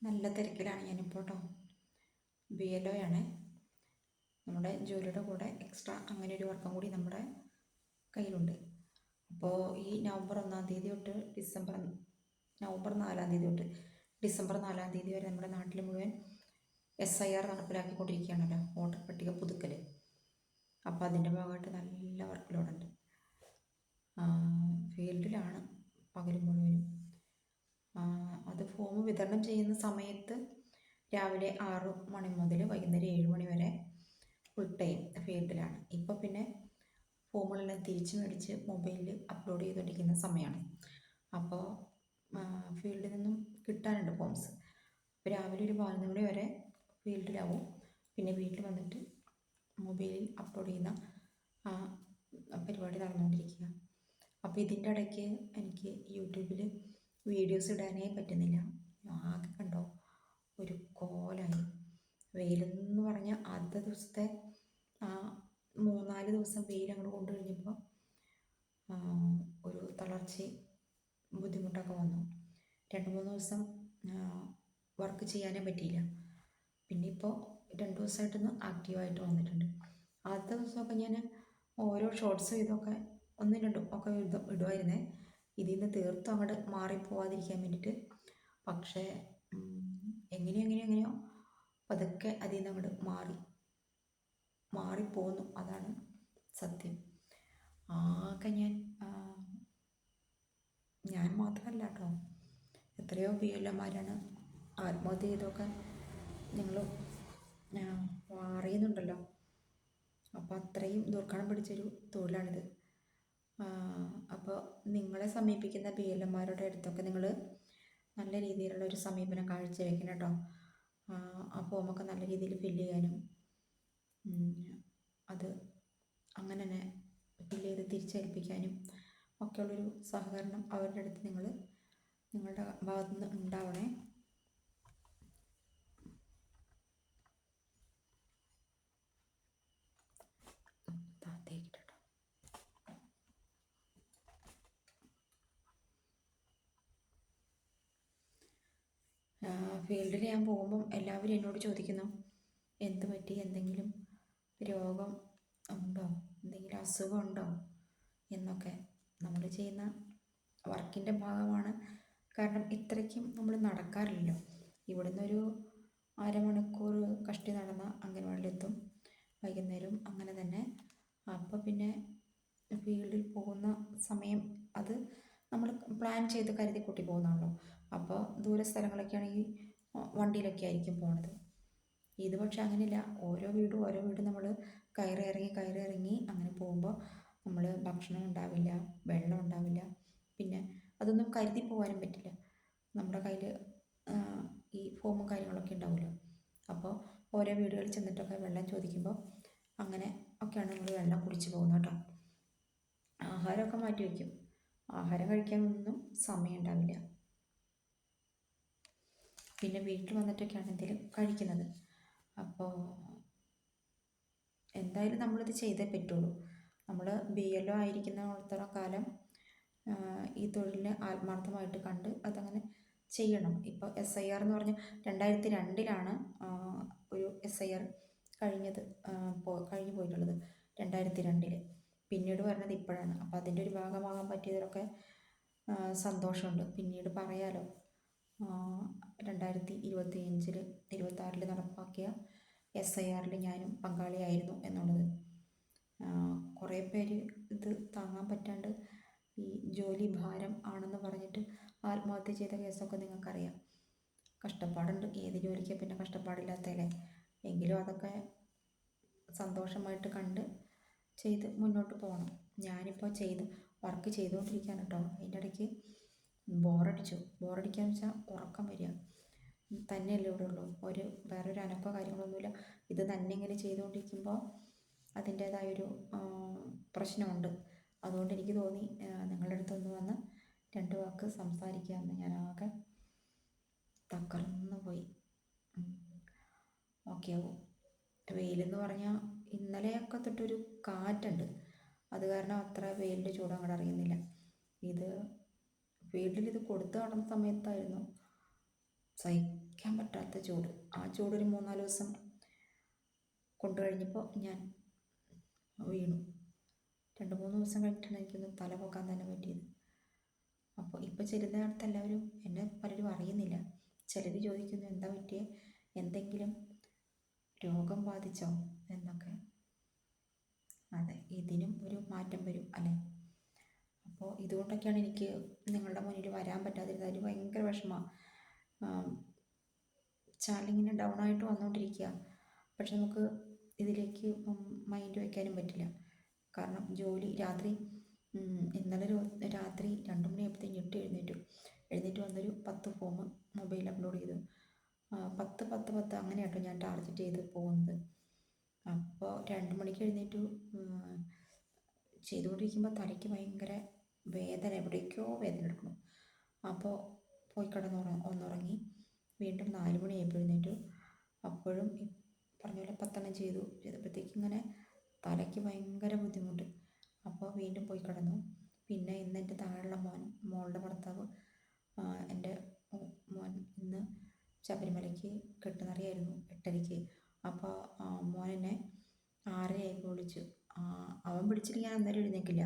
നല്ല തിരക്കിലാണ് ഞാനിപ്പോൾ കേട്ടോ. BLO ആണ് നമ്മുടെ ജോലിയുടെ കൂടെ എക്സ്ട്രാ അങ്ങനെ ഒരു വർക്കും കൂടി നമ്മുടെ കയ്യിലുണ്ട്. അപ്പോൾ ഈ നവംബർ 1-ാം തീയതി തൊട്ട് നവംബർ 4-ാം തീയതി തൊട്ട് ഡിസംബർ 4-ാം തീയതി വരെ നമ്മുടെ നാട്ടിൽ മുഴുവൻ SIR നടപ്പിലാക്കിക്കൊണ്ടിരിക്കുകയാണല്ലോ, വോട്ടർ പട്ടിക പുതുക്കൽ. അപ്പോൾ അതിൻ്റെ ഭാഗമായിട്ട് നല്ല വർക്ക് ലോഡുണ്ട്. ഫീൽഡിലാണ് പകൽ മുഴുവനും. അത് ഫോം വിതരണം ചെയ്യുന്ന സമയത്ത് രാവിലെ 6 മണി മുതൽ വൈകുന്നേരം 7 മണി വരെ ഫുൾ ടൈം ഫീൽഡിലാണ്. ഇപ്പോൾ പിന്നെ ഫോമുകളെല്ലാം തിരിച്ചു മേടിച്ച് മൊബൈലിൽ അപ്ലോഡ് ചെയ്തുകൊണ്ടിരിക്കുന്ന സമയമാണ്. അപ്പോൾ ഫീൽഡിൽ നിന്നും കിട്ടാനുണ്ട് ഫോംസ്. അപ്പോൾ രാവിലെ ഒരു 11 മണി വരെ ഫീൽഡിലാവും. പിന്നെ വീട്ടിൽ വന്നിട്ട് മൊബൈലിൽ അപ്ലോഡ് ചെയ്യുന്ന പരിപാടി നടന്നുകൊണ്ടിരിക്കുക. അപ്പോൾ ഇതിൻ്റെ ഇടയ്ക്ക് എനിക്ക് യൂട്യൂബിൽ വീഡിയോസ് ഇടാനേ പറ്റുന്നില്ല. ആകെ കണ്ടോ ഒരു കോലായി. വെയിലെന്ന് പറഞ്ഞാൽ ആദ്യത്തെ ദിവസത്തെ 3-4 ദിവസം വെയിൽ അങ്ങോട്ട് കൊണ്ടു കഴിഞ്ഞപ്പോൾ ഒരു തളർച്ചയും ബുദ്ധിമുട്ടൊക്കെ വന്നു. 2-3 ദിവസം വർക്ക് ചെയ്യാനേ പറ്റിയില്ല. പിന്നെ ഇപ്പോൾ 2 ദിവസമായിട്ടൊന്ന് ആക്റ്റീവായിട്ട് വന്നിട്ടുണ്ട്. ആദ്യത്തെ ദിവസമൊക്കെ ഞാൻ ഓരോ ഷോർട്സ് ഇതൊക്കെ 1-2 ഒക്കെ ഇടുമായിരുന്നേ, ഇതിൽ നിന്ന് തീർത്തും അങ്ങോട്ട് മാറിപ്പോവാതിരിക്കാൻ വേണ്ടിയിട്ട്. പക്ഷേ എങ്ങനെയോ പതുക്കെ അതിൽ നിന്ന് അങ്ങോട്ട് മാറിപ്പോന്നു. അതാണ് സത്യം. ആകെ ഞാൻ മാത്രമല്ല കേട്ടോ, എത്രയോ BLOമാരാണ് ആത്മഹത്യ ചെയ്തൊക്കെ നിങ്ങൾ അറിയുന്നുണ്ടല്ലോ. അപ്പോൾ അത്രയും ദുർഘടം പിടിച്ചൊരു തൊഴിലാണിത്. അപ്പോൾ നിങ്ങളെ സമീപിക്കുന്ന BLOമാരുടെ അടുത്തൊക്കെ നിങ്ങൾ നല്ല രീതിയിലുള്ള ഒരു സമീപനം കാഴ്ചവെക്കണം കേട്ടോ. ആ ഫോമൊക്കെ നല്ല രീതിയിൽ ഫില്ല് ചെയ്യാനും അത് അങ്ങനെ തന്നെ ഫില്ല് ചെയ്ത് തിരിച്ചേൽപ്പിക്കാനും ഒക്കെയുള്ളൊരു സഹകരണം അവരുടെ അടുത്ത് നിങ്ങളുടെ ഭാഗത്തു നിന്ന് ഉണ്ടാവണേ. ഫീൽഡിൽ ഞാൻ പോകുമ്പം എല്ലാവരും എന്നോട് ചോദിക്കുന്നു, എന്ത് പറ്റി, എന്തെങ്കിലും രോഗം ഉണ്ടോ, എന്തെങ്കിലും അസുഖം ഉണ്ടോ എന്നൊക്കെ. നമ്മൾ ചെയ്യുന്ന വർക്കിൻ്റെ ഭാഗമാണ്. കാരണം ഇത്രയ്ക്കും നമ്മൾ നടക്കാറില്ലല്ലോ. ഇവിടുന്ന് ഒരു അരമണിക്കൂർ കഷ്ടി നടന്ന അംഗൻവാടിയിലെത്തും, വൈകുന്നേരം അങ്ങനെ തന്നെ. അപ്പോൾ പിന്നെ ഫീൽഡിൽ പോകുന്ന സമയം അത് നമ്മൾ പ്ലാൻ ചെയ്ത് കരുതി കൂട്ടി പോകുന്നതാണല്ലോ. അപ്പോൾ ദൂര സ്ഥലങ്ങളൊക്കെ ആണെങ്കിൽ വണ്ടിയിലൊക്കെ ആയിരിക്കും പോണത്. ഇത് പക്ഷെ അങ്ങനെയില്ല. ഓരോ വീടും നമ്മൾ കയറി ഇറങ്ങി അങ്ങനെ പോകുമ്പോൾ നമ്മൾ ഭക്ഷണം ഉണ്ടാവില്ല, വെള്ളം ഉണ്ടാവില്ല. പിന്നെ അതൊന്നും കരുതി പോകാനും പറ്റില്ല. നമ്മുടെ കയ്യിൽ ഈ ഫോമും കാര്യങ്ങളൊക്കെ ഉണ്ടാവുമല്ലോ. അപ്പോൾ ഓരോ വീടുകളിൽ ചെന്നിട്ടൊക്കെ വെള്ളം ചോദിക്കുമ്പോൾ അങ്ങനെ ഒക്കെയാണ് നമ്മൾ വെള്ളം കുടിച്ച് പോകുന്നത് കേട്ടോ. ആഹാരമൊക്കെ മാറ്റി വയ്ക്കും. ആഹാരം കഴിക്കാനൊന്നും സമയം ഉണ്ടാവില്ല. പിന്നെ വീട്ടിൽ വന്നിട്ടൊക്കെയാണ് എന്തെങ്കിലും കഴിക്കുന്നത്. അപ്പോൾ എന്തായാലും നമ്മളിത് ചെയ്തേ പറ്റുള്ളൂ. നമ്മൾ BLO ആയിരിക്കുന്നിടത്തോളം കാലം ഈ തൊഴിലിനെ ആത്മാർത്ഥമായിട്ട് കണ്ട് അതങ്ങനെ ചെയ്യണം. ഇപ്പോൾ SIR എന്ന് പറഞ്ഞാൽ 2002-ലാണ് ഒരു SIR കഴിഞ്ഞു പോയിട്ടുള്ളത്, 2002. പിന്നീട് വരുന്നത് ഇപ്പോഴാണ്. അപ്പോൾ അതിൻ്റെ ഒരു ഭാഗമാകാൻ പറ്റിയതിലൊക്കെ സന്തോഷമുണ്ട്. പിന്നീട് പറയാലോ, 2025-26 നടപ്പാക്കിയ SIRൽ ഞാനും പങ്കാളിയായിരുന്നു എന്നുള്ളത്. കുറേ പേര് ഇത് താങ്ങാൻ പറ്റാണ്ട് ഈ ജോലി ഭാരം ആണെന്ന് പറഞ്ഞിട്ട് ആത്മഹത്യ ചെയ്ത കേസൊക്കെ നിങ്ങൾക്കറിയാം. കഷ്ടപ്പാടുണ്ട്. ഏത് ജോലിക്ക് പിന്നെ കഷ്ടപ്പാടില്ലാത്തല്ലേ. എങ്കിലും അതൊക്കെ സന്തോഷമായിട്ട് കണ്ട് ചെയ്ത് മുന്നോട്ട് പോകണം. ഞാനിപ്പോൾ വർക്ക് ചെയ്തുകൊണ്ടിരിക്കുകയാണ് കേട്ടോ. അതിൻ്റെ ഇടയ്ക്ക് ബോറടിക്കാന്ന് വെച്ചാൽ ഉറക്കം വരിക തന്നെയല്ലേ ഇവിടെ ഉള്ളൂ. വേറൊരു അനക്കോ കാര്യങ്ങളൊന്നുമില്ല. ഇത് തന്നെ ഇങ്ങനെ ചെയ്തുകൊണ്ടിരിക്കുമ്പോൾ അതിൻ്റേതായൊരു പ്രശ്നമുണ്ട്. അതുകൊണ്ട് എനിക്ക് തോന്നി നിങ്ങളുടെ അടുത്തൊന്ന് വന്ന് 2 വാക്ക് സംസാരിക്കാമെന്ന്. ഞാനാകെ തകർന്നു പോയി. ഓക്കെ. വെയിലെന്ന് പറഞ്ഞാൽ ഇന്നലെയൊക്കെ തൊട്ടൊരു കാറ്റുണ്ട്. അത് കാരണം അത്ര വെയിലിൻ്റെ ചൂട് അങ്ങോട്ട് അറിയുന്നില്ല. ഫീൽഡിൽ ഇത് കൊടുത്തു നടന്ന സമയത്തായിരുന്നു സഹിക്കാൻ പറ്റാത്ത ചൂട്. ആ ചൂടൊരു 3-4 ദിവസം കൊണ്ടു കഴിഞ്ഞപ്പോൾ ഞാൻ വീണു. 2-3 ദിവസം കഴിഞ്ഞിട്ടാണ് എനിക്കൊന്ന് തല പൊക്കാൻ തന്നെ പറ്റിയത്. അപ്പോൾ ഇപ്പോൾ ചെല്ലുന്നിടത്ത് എല്ലാവരും എന്നെ പലരും അറിയുന്നില്ല. ചിലർ ചോദിക്കുന്നു എന്താ പറ്റിയേ, എന്തെങ്കിലും രോഗം ബാധിച്ചോ എന്നൊക്കെ. അതെ, ഇതിനും ഒരു മാറ്റം വരും അല്ലേ. അപ്പോൾ ഇതുകൊണ്ടൊക്കെയാണ് എനിക്ക് നിങ്ങളുടെ മുന്നിൽ വരാൻ പറ്റാതിരുന്നത്. അതിൽ ഭയങ്കര വിഷമമാണ്. ചാനലിങ്ങനെ ഡൗൺ ആയിട്ട് വന്നുകൊണ്ടിരിക്കുക. പക്ഷെ നമുക്ക് ഇതിലേക്ക് മൈൻഡ് വയ്ക്കാനും പറ്റില്ല. കാരണം ജോലി രാത്രി ഇന്നലെ രാത്രി 2 മണിയായപ്പോഴത്തേക്ക് എഴുന്നേറ്റ് വന്നൊരു 10 ഫോം മൊബൈലിൽ അപ്ലോഡ് ചെയ്തു. 10 അങ്ങനെ കേട്ടോ ഞാൻ ടാർഗറ്റ് ചെയ്ത് പോകുന്നത്. അപ്പോൾ 2 മണിക്ക് എഴുന്നേറ്റു. ചെയ്തുകൊണ്ടിരിക്കുമ്പോൾ തലയ്ക്ക് ഭയങ്കര വേദന, എവിടേക്കോ വേദന എടുക്കണം. അപ്പോൾ പോയി ഒന്നുറങ്ങി. വീണ്ടും 4 മണിയായപ്പോൾ എഴുന്നേറ്റു. അപ്പോഴും പറഞ്ഞ പോലെ 10 ചെയ്തപ്പോഴത്തേക്ക് ഇങ്ങനെ തലയ്ക്ക് ഭയങ്കര ബുദ്ധിമുട്ട്. അപ്പോൾ വീണ്ടും പോയി കിടന്നു. പിന്നെ ഇന്ന് എൻ്റെ താഴെയുള്ള മോളുടെ ഭർത്താവ്, എൻ്റെ മോൻ ഇന്ന് ശബരിമലയ്ക്ക് കെട്ടുനിറയായിരുന്നു 8:30-ക്ക്. അപ്പോൾ മോൻ എന്നെ 6:30 വിളിച്ചു. അവൻ വിളിച്ചിട്ട് ഞാൻ അന്നേരം എഴുന്നേക്കില്ല.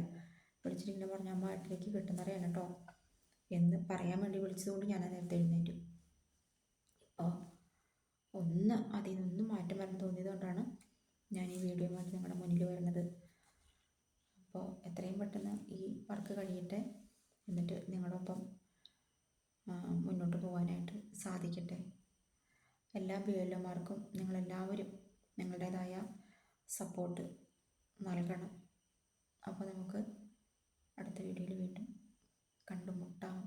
വിളിച്ചിട്ട് ഇങ്ങനെ പറഞ്ഞു, അമ്മ 8:30-ക്ക് കെട്ടുനിറയാണ് കേട്ടോ എന്ന് പറയാൻ വേണ്ടി വിളിച്ചതുകൊണ്ട് ഞാൻ നേരത്തെ എഴുന്നേറ്റു. അപ്പോൾ അതിൽ നിന്നൊന്നും മാറ്റം വരണം തോന്നിയതുകൊണ്ടാണ് ഞാൻ ഈ വീഡിയോയുമായിട്ട് നിങ്ങളുടെ മുന്നിൽ വരുന്നത്. അപ്പോൾ എത്രയും പെട്ടെന്ന് ഈ വർക്ക് കഴിയട്ടെ, എന്നിട്ട് നിങ്ങളൊപ്പം മുന്നോട്ട് പോകാനായിട്ട് സാധിക്കട്ടെ. എല്ലാ BLOമാർക്കും നിങ്ങളെല്ലാവരും നിങ്ങളുടേതായ സപ്പോർട്ട് നൽകണം. അപ്പോൾ നമുക്ക് അടുത്ത വീഡിയോയിൽ വീണ്ടും കണ്ടുമുട്ടാം.